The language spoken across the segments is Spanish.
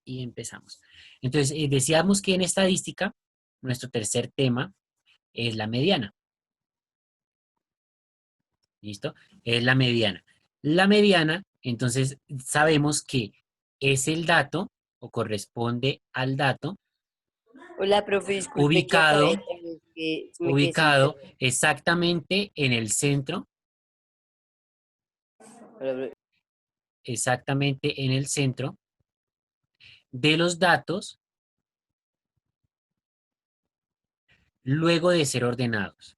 y empezamos. Entonces, decíamos que en estadística, nuestro tercer tema es la mediana. ¿Listo? Es la mediana. La mediana, entonces, sabemos que es el dato, o corresponde al dato, Hola, profe, disculpe que acabé de ubicado, entrar, es que me quedé sin ubicado internet. exactamente en el centro, Hola, exactamente en el centro de los datos, luego de ser ordenados.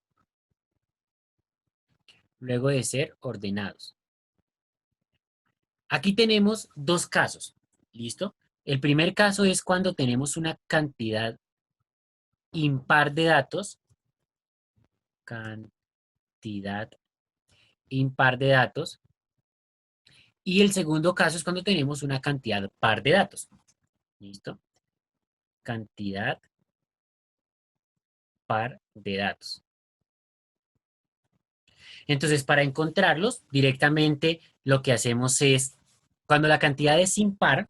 Luego de ser ordenados. Aquí tenemos dos casos, ¿listo? El primer caso es cuando tenemos una cantidad impar de datos, cantidad impar de datos, y el segundo caso es cuando tenemos una cantidad par de datos, ¿listo? Cantidad par de datos. Entonces, para encontrarlos, directamente lo que hacemos es, cuando la cantidad es impar,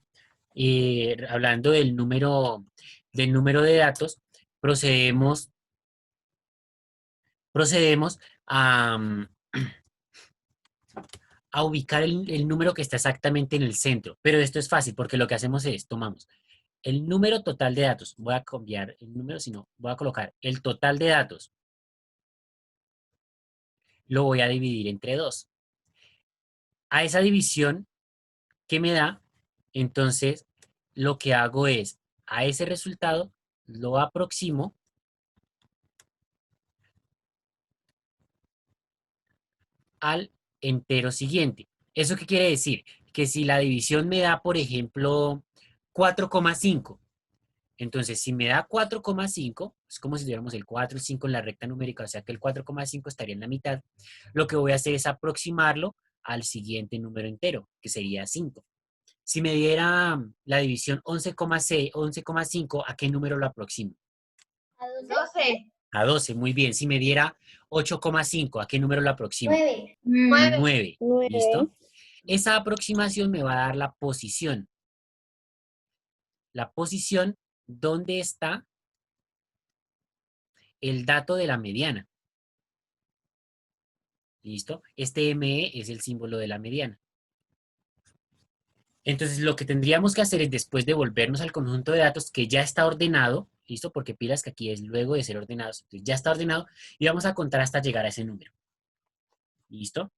hablando del número de datos, procedemos, procedemos a, a ubicar el número que está exactamente en el centro. Pero esto es fácil porque lo que hacemos es, tomamos el número total de datos, voy a cambiar el número, sino voy a colocar el total de datos, lo voy a dividir entre 2. A esa división que me da, entonces lo que hago es, a ese resultado lo aproximo al entero siguiente. ¿Eso qué quiere decir? Que si la división me da, por ejemplo, 4,5, entonces si me da 4,5, es como si tuviéramos el 4 y 5 en la recta numérica, o sea que el 4,5 estaría en la mitad, lo que voy a hacer es aproximarlo al siguiente número entero, que sería 5. Si me diera la división 11,6, 11,5, ¿a qué número lo aproximo? A 12. A 12, muy bien. Si me diera 8,5, ¿a qué número lo aproximo? 9. 9, ¿listo? 9. Esa aproximación me va a dar la posición donde está el dato de la mediana, ¿listo? Este ME es el símbolo de la mediana. Entonces, lo que tendríamos que hacer es después devolvernos al conjunto de datos que ya está ordenado, ¿listo? Porque pilas que aquí es luego de ser ordenados, entonces ya está ordenado y vamos a contar hasta llegar a ese número, ¿listo?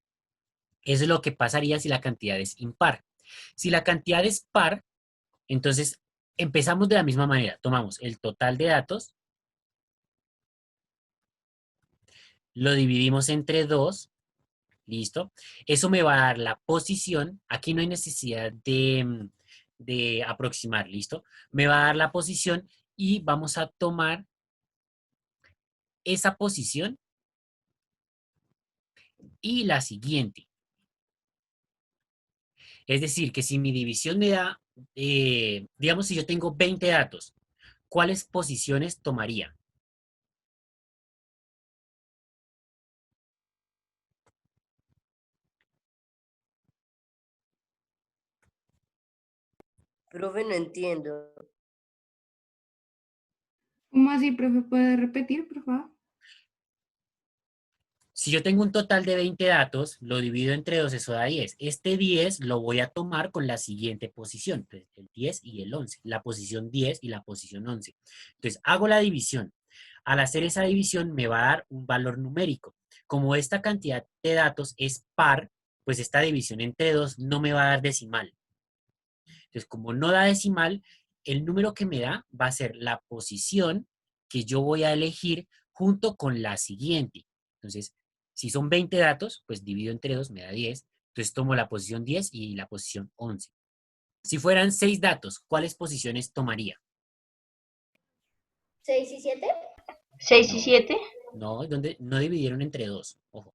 Eso es lo que pasaría si la cantidad es impar. Si la cantidad es par, entonces empezamos de la misma manera. Tomamos el total de datos, lo dividimos entre 2, ¿listo? Eso me va a dar la posición. Aquí no hay necesidad de aproximar, ¿listo? Me va a dar la posición y vamos a tomar esa posición y la siguiente. Es decir, que si mi división me da, digamos, si yo tengo 20 datos, ¿cuáles posiciones tomaría? Profe, no entiendo. ¿Cómo así, profe? ¿Puede repetir, por favor? Si yo tengo un total de 20 datos, lo divido entre 2, eso da 10. Este 10 lo voy a tomar con la siguiente posición, entonces el 10 y el 11, la posición 10 y la posición 11. Entonces hago la división. Al hacer esa división me va a dar un valor numérico. Como esta cantidad de datos es par, pues esta división entre 2 no me va a dar decimal. Entonces, como no da decimal, el número que me da va a ser la posición que yo voy a elegir junto con la siguiente. Entonces, si son 20 datos, pues divido entre 2, me da 10. Entonces tomo la posición 10 y la posición 11. Si fueran 6 datos, ¿cuáles posiciones tomaría? 6 y 7. 6 y No, 7. no, donde no dividieron entre 2. Ojo,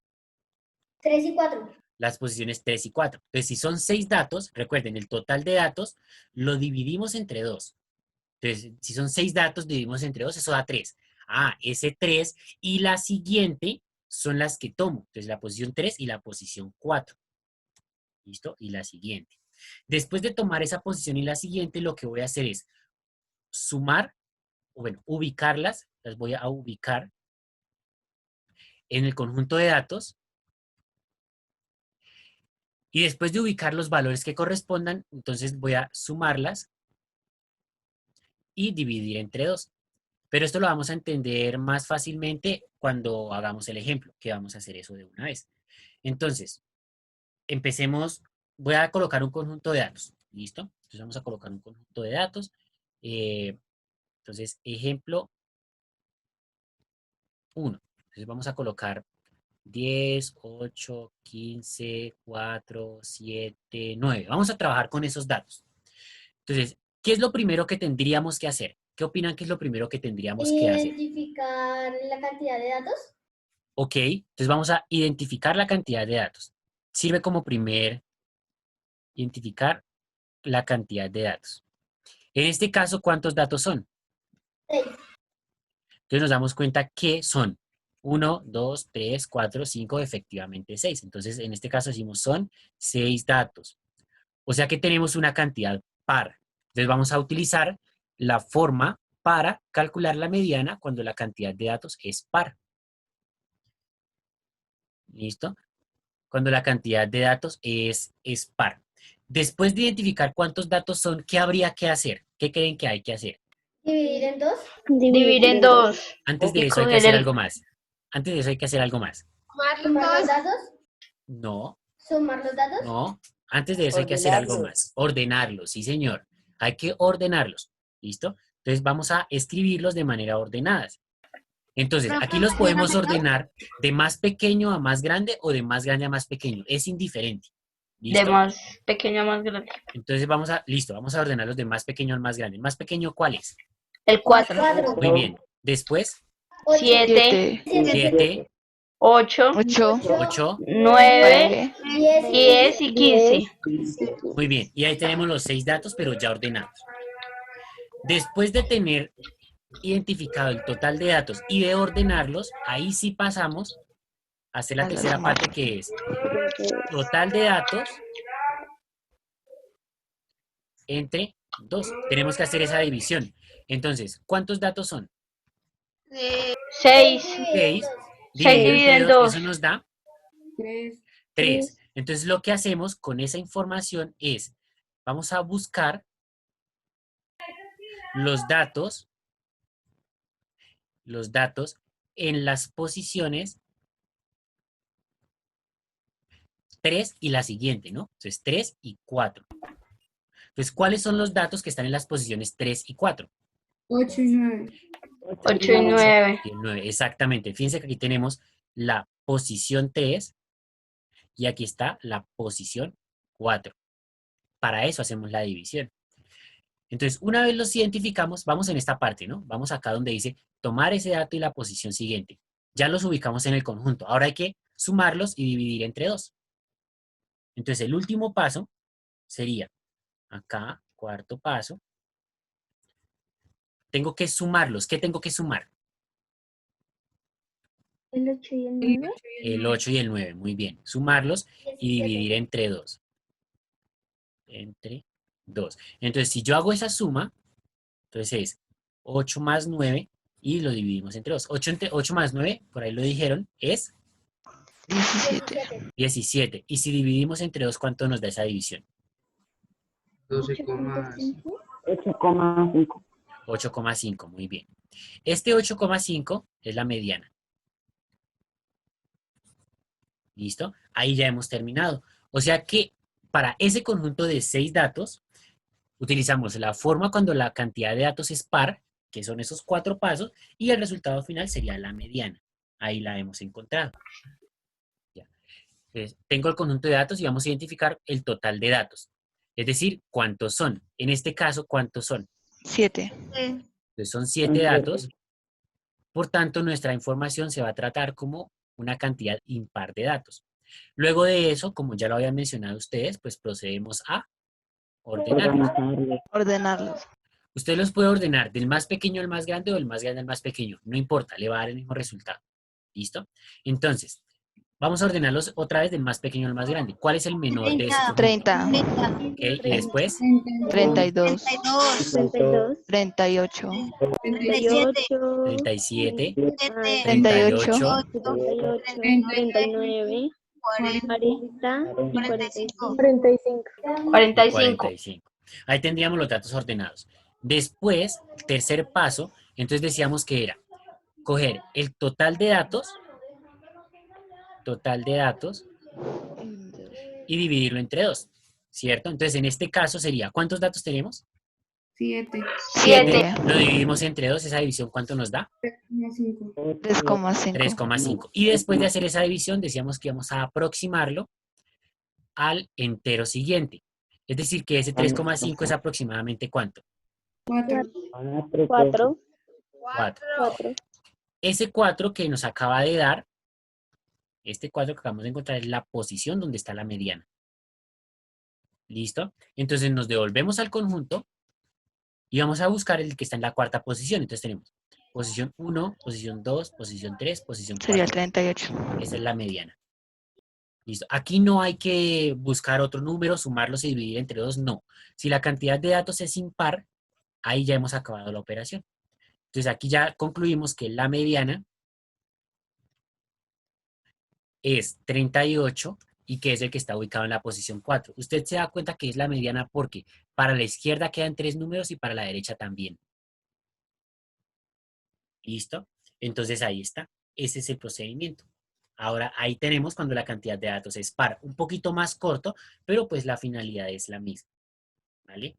3 y 4. las posiciones 3 y 4. Entonces, si son 6 datos, recuerden, el total de datos lo dividimos entre 2. Entonces, si son 6 datos, dividimos entre 2, eso da 3. Ah, ese 3 y la siguiente son las que tomo. Entonces, la posición 3 y la posición 4. ¿Listo? Y la siguiente. Después de tomar esa posición y la siguiente, lo que voy a hacer es sumar, o bueno, ubicarlas, las voy a ubicar en el conjunto de datos. Y después de ubicar los valores que correspondan, entonces voy a sumarlas y dividir entre 2. Pero esto lo vamos a entender más fácilmente cuando hagamos el ejemplo, que vamos a hacer eso de una vez. Entonces, empecemos, voy a colocar un conjunto de datos, ¿listo? Entonces vamos a colocar un conjunto de datos. Entonces, ejemplo 1. Entonces vamos a colocar 10, 8, 15, 4, 7, 9. Vamos a trabajar con esos datos. Entonces, ¿qué es lo primero que tendríamos que hacer? ¿Qué opinan que es lo primero que tendríamos que hacer? Identificar la cantidad de datos. Ok, entonces vamos a identificar la cantidad de datos. Sirve como primer identificar la cantidad de datos. En este caso, ¿cuántos datos son? 6. Entonces nos damos cuenta que son 1, 2, 3, 4, 5, efectivamente 6. Entonces, en este caso decimos son 6 datos. O sea que tenemos una cantidad par. Entonces vamos a utilizar la forma para calcular la mediana cuando la cantidad de datos es par. ¿Listo? Cuando la cantidad de datos es par. Después de identificar cuántos datos son, ¿qué habría que hacer? ¿Qué creen que hay que hacer? Dividir en 2. Dividir en 2. Antes de Y eso hay que coger hacer el... algo más. Antes de eso hay que hacer algo más. Sumar los datos. No, Sumar los datos. no. Antes de eso hay que hacer algo más. Ordenarlos, sí señor. Hay que ordenarlos. ¿Listo? Entonces vamos a escribirlos de manera ordenada. Entonces, aquí los podemos ordenar de más pequeño a más grande o de más grande a más pequeño. Es indiferente. De ¿Listo? más pequeño a más grande. Entonces listo, vamos a ordenarlos de más pequeño al más grande. ¿El más pequeño cuál es? El 4. 4. Muy bien. Después, 7, 7, 8, 8, 9, 10. 10 y 15. muy bien. Y ahí tenemos los 6 datos, pero ya ordenados. Después de tener identificado el total de datos y de ordenarlos, ahí sí pasamos a hacer la tercera parte, que es total de datos entre 2. Tenemos que hacer esa división. Entonces, ¿cuántos datos son? 6. 6 6 dividido dividido entre en 2. 2. Eso nos da 3. 3. Entonces, lo que hacemos con esa información es, vamos a buscar los datos en las posiciones 3 y la siguiente, ¿no? Entonces, 3 y 4. Entonces, ¿cuáles son los datos que están en las posiciones 3 y 4? 8 y 9. 8 y 9. Y el 9, exactamente. Fíjense que aquí tenemos la posición 3 y aquí está la posición 4. Para eso hacemos la división. Entonces, una vez los identificamos, vamos en esta parte, ¿no? Vamos acá donde dice tomar ese dato y la posición siguiente. Ya los ubicamos en el conjunto. Ahora hay que sumarlos y dividir entre 2. Entonces, el último paso sería acá, cuarto paso. Tengo que sumarlos. ¿Qué tengo que sumar? El 8 y el El 9. 8 y el El 9. 8 y el 9. Muy bien. Sumarlos y dividir entre 2. Entre 2. Entonces, si yo hago esa suma, entonces es 8 más 9 y lo dividimos entre 2. 8 más 9, por ahí lo dijeron, es 17. Y si dividimos entre 2, ¿cuánto nos da esa división? 12,5. 8,5, muy bien. Este 8,5 es la mediana. ¿Listo? Ahí ya hemos terminado. O sea que para ese conjunto de 6 datos, utilizamos la forma cuando la cantidad de datos es par, que son esos 4 pasos, y el resultado final sería la mediana. Ahí la hemos encontrado. Ya. Entonces, tengo el conjunto de datos y vamos a identificar el total de datos. Es decir, ¿cuántos son? En este caso, ¿cuántos son? 7. Entonces, son 7 datos. Por tanto, nuestra información se va a tratar como una cantidad impar de datos. Luego de eso, como ya lo habían mencionado ustedes, pues procedemos a ordenarlos. Ordenarlos. Usted los puede ordenar del más pequeño al más grande o del más grande al más pequeño. No importa, le va a dar el mismo resultado. ¿Listo? Entonces, Vamos a ordenarlos otra vez del más pequeño al más grande. ¿Cuál es el menor de ese conjunto? 30, Ok, y después 32, 32, 38, 38, 37, 38, 39, 40 y 45. 45. 45. Ahí tendríamos los datos ordenados. Después, tercer paso, entonces decíamos que era coger el total de datos y dividirlo entre 2, ¿cierto? Entonces, en este caso sería, ¿cuántos datos tenemos? 7, 7. Lo dividimos entre 2, esa división, ¿cuánto nos da? 5, 3,5. 3,5. Y después de hacer esa división, decíamos que íbamos a aproximarlo al entero siguiente. Es decir, que ese 3,5 es aproximadamente ¿cuánto? 4, 4, 4. 4. Ese 4 que nos acaba de dar, este 4 que acabamos de encontrar es la posición donde está la mediana. ¿Listo? Entonces nos devolvemos al conjunto y vamos a buscar el que está en la cuarta posición. Entonces tenemos posición 1, posición 2, posición 3, posición 4. Sería el 38. Esa es la mediana. ¿Listo? Aquí no hay que buscar otro número, sumarlos y dividir entre 2, no. Si la cantidad de datos es impar, ahí ya hemos acabado la operación. Entonces aquí ya concluimos que la mediana es 38 y que es el que está ubicado en la posición 4. Usted se da cuenta que es la mediana porque para la izquierda quedan 3 números y para la derecha también. ¿Listo? Entonces ahí está. Ese es el procedimiento. Ahora ahí tenemos cuando la cantidad de datos es par. Un poquito más corto, pero pues la finalidad es la misma. ¿Vale?